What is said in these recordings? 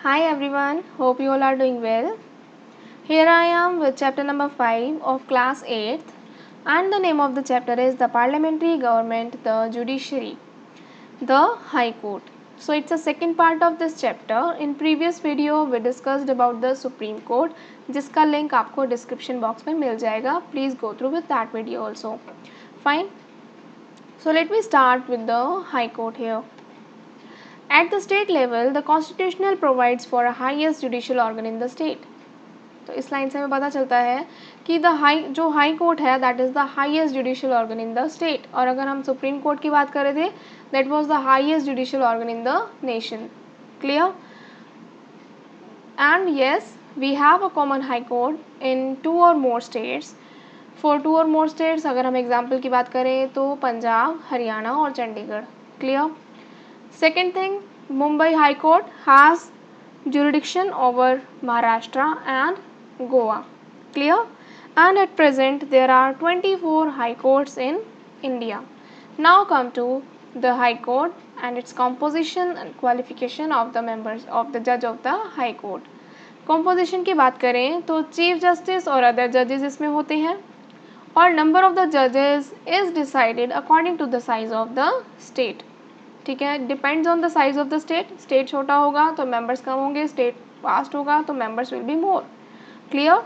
Hi everyone, hope you all are doing well. Here I am with chapter number 5 of class 8th, and the name of the chapter is the Parliamentary Government, the Judiciary, the High Court. So it's a second part of this chapter. In previous video we discussed about the Supreme Court, जिसका link आपको description box में मिल जाएगा. Please go through with that video also. Fine. So let me start with the High Court here. At the state level, the constitutional provides for a highest judicial organ in the state. तो इस line से हमें पता चलता है कि जो high court है that is the highest judicial organ in the state. और अगर हम सुप्रीम कोर्ट की बात कर रहे थे that was the highest judicial organ in the nation. Clear? And yes we have a common high court in 2 or more states. For 2 or more states अगर हम एग्जाम्पल की बात करें तो पंजाब, हरियाणा और Chandigarh. Clear? Second thing, Mumbai High Court has jurisdiction over Maharashtra and Goa. Clear? And at present there are 24 high courts in India. Now come to the High Court and its composition and qualification of the members of the judge of the High Court. Composition की बात करें तो Chief Justice और other judges इसमें होते हैं और number of the judges is decided according to the size of the state. ठीक है, depends on the size of the state. State छोटा होगा तो मेंबर्स कम होंगे, स्टेट वास्ट होगा तो members will be more. Clear?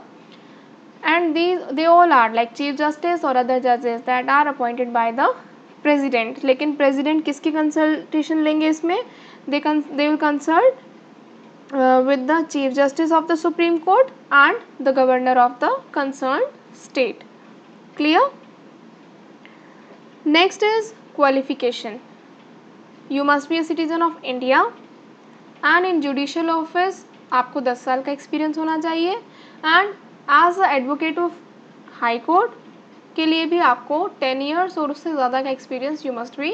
And they all are like chief justice और other जजेस that are appointed by the president. लेकिन प्रेसिडेंट किसकी कंसल्टेशन लेंगे इसमें? They will consult with the chief justice of the supreme court and the governor of the concern state. Clear? Next is qualification. You must be a citizen of India and in judicial office आपको 10 साल का experience होना चाहिए and as a advocate of high court के लिए भी आपको 10 years और उससे ज़्यादा का experience you must be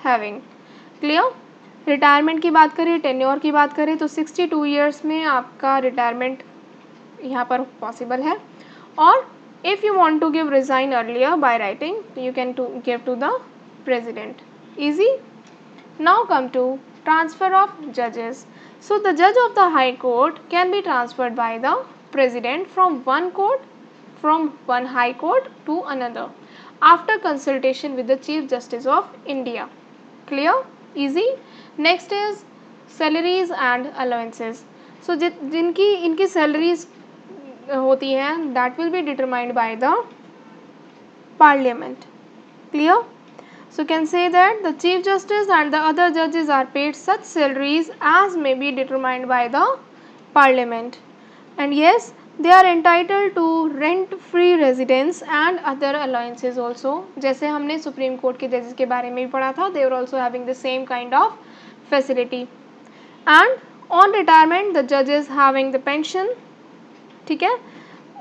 having. Clear? Retirement की बात करें, टेन्योर की बात करें तो 62 years में आपका रिटायरमेंट यहाँ पर पॉसिबल है. और if you want to give resign earlier by writing you can give to the president. Easy? Now come to transfer of judges. So the judge of the High Court can be transferred by the President from one High Court to another after consultation with the Chief Justice of India. Clear? Easy? Next is salaries and allowances. So जिनकी इनकी salaries होती हैं that will be determined by the Parliament. Clear? So can say that the Chief Justice and the other judges are paid such salaries as may be determined by the Parliament. And yes, they are entitled to rent-free residence and other allowances also. जैसे हमने supreme court के जजेस के बारे में भी पढ़ा था, they are also having the same kind of facility. And on retirement, the judges having the pension. ठीक है?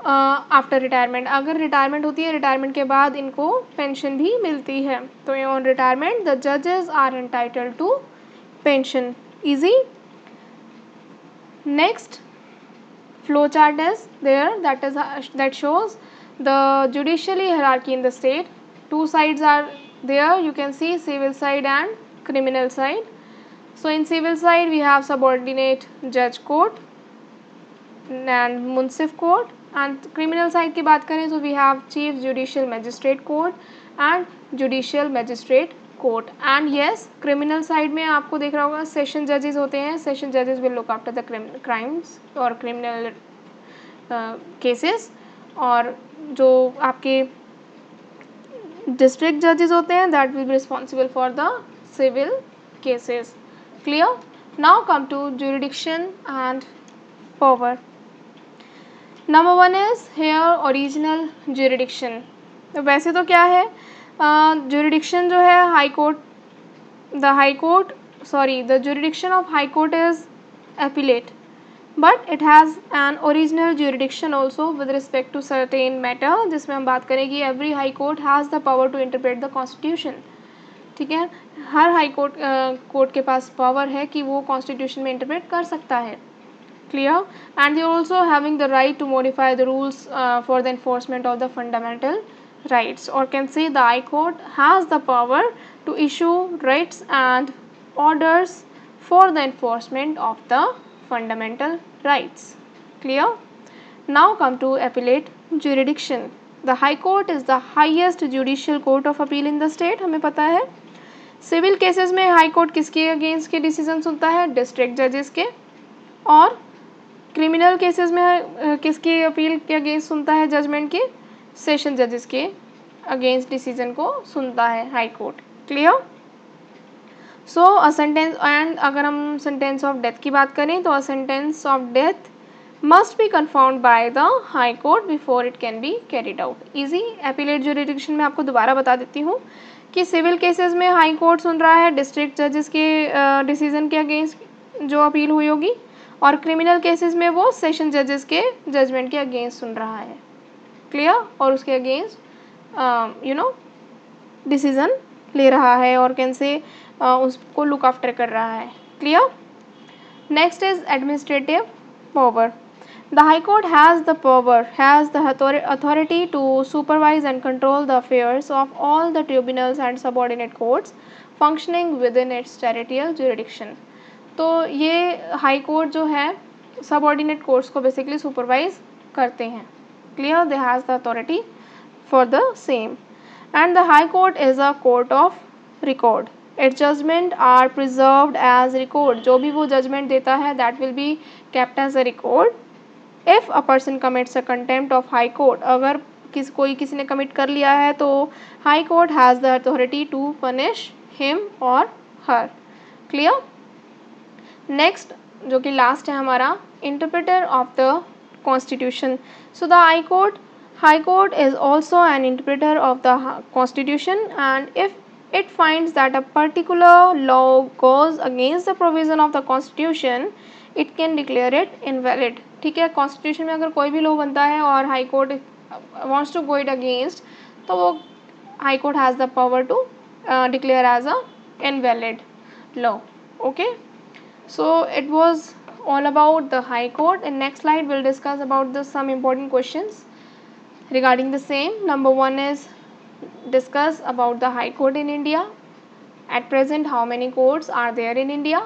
आफ्टर रिटायरमेंट, अगर रिटायरमेंट होती है रिटायरमेंट के बाद इनको पेंशन भी मिलती है. तो ऑन रिटायरमेंट द जजेस are entitled to pension. Easy? Next flow chart is there that shows the judicially hierarchy in the state. 2 sides are there, you can see civil side and criminal side. So in civil side we have subordinate judge court and munsif court. And criminal side की बात करें तो we have chief judicial magistrate court and judicial magistrate court. And yes, criminal side में आपको देख रहा होगा session जजेस होते हैं. सेशन जजेस will look after the crimes और क्रिमिनल केसेस. और जो आपके डिस्ट्रिक्ट जजेस होते हैं that will be responsible for the civil cases. Clear? Now come to jurisdiction and power. Number 1 is here original jurisdiction. तो वैसे तो क्या है जुरिडिक्शन जो है the jurisdiction of high court is appellate but it has an original jurisdiction also with respect to certain matter, जिसमें हम बात करें कि every high court has the power to interpret the constitution. ठीक है, हर हाई कोर्ट के पास power है कि वो कॉन्स्टिट्यूशन में इंटरप्रेट कर सकता है. Clear? And they are also having the right to modify the rules for the enforcement of the fundamental rights, or can say the High Court has the power to issue writs and orders for the enforcement of the fundamental rights. Clear? Now come to appellate jurisdiction. The High Court is the highest judicial court of appeal in the state. हमें पता है civil cases में high court किसके against के decision सुनता है? District जजेस के। और क्रिमिनल केसेस में किसकी अपील के अगेंस्ट सुनता है जजमेंट के? सेशन जजेस के अगेंस्ट डिसीजन को सुनता है high court. Clear? So a sentence, and अगर हम सेंटेंस ऑफ डेथ की बात करें तो a sentence of death must be confirmed by the high court before it can be carried out. Easy. Appellate jurisdiction में आपको दोबारा बता देती हूँ कि सिविल केसेस में हाई कोर्ट सुन रहा है डिस्ट्रिक्ट जजेस के डिसीजन के अगेंस्ट जो अपील हुई होगी, और क्रिमिनल केसेस में वो सेशन जजेस के जजमेंट के अगेंस्ट सुन रहा है। क्लियर? और उसके अगेंस्ट डिसीजन ले रहा है और कैसे उसको लुक आफ्टर कर रहा है। Clear? Next is administrative power. The High Court has the authority to supervise and control the affairs of all the tribunals and subordinate courts functioning within its territorial jurisdiction. तो ये high court जो है subordinate courts को basically supervise करते हैं। Clear? They has the authority for the same, and the high court is a court of record. Its judgement are preserved as record. जो भी वो जजमेंट देता है that will be kept as a record. If a person commits a contempt of high court, अगर किसी ने commit कर लिया है तो high court has the authority to punish him और हर. क्लियर? नेक्स्ट जो कि लास्ट है हमारा, interpreter of the constitution. So the high court is also an interpreter of the constitution, and if it finds that a particular law goes against the provision of the constitution, it can declare it invalid. ठीक है? Constitution में अगर कोई भी law बनता है और high court wants to go it against, तो वो high court has the power to declare as a invalid law. Okay, so it was all about the high court. In next slide we'll discuss about some important questions regarding the same. Number one is discuss about the High Court in India. At present, how many courts are there in India?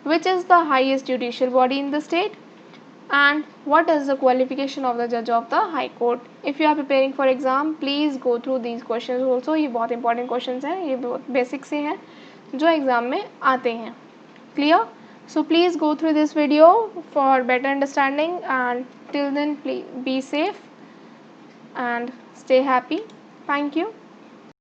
Which is the highest judicial body in the state? And what is the qualification of the judge of the High Court? If you are preparing for exam, please go through these questions also. ये बहुत important questions हैं, ये बहुत basic से हैं जो exam में आते हैं. Clear? So please go through this video for better understanding, and till then please be safe and stay happy. Thank you.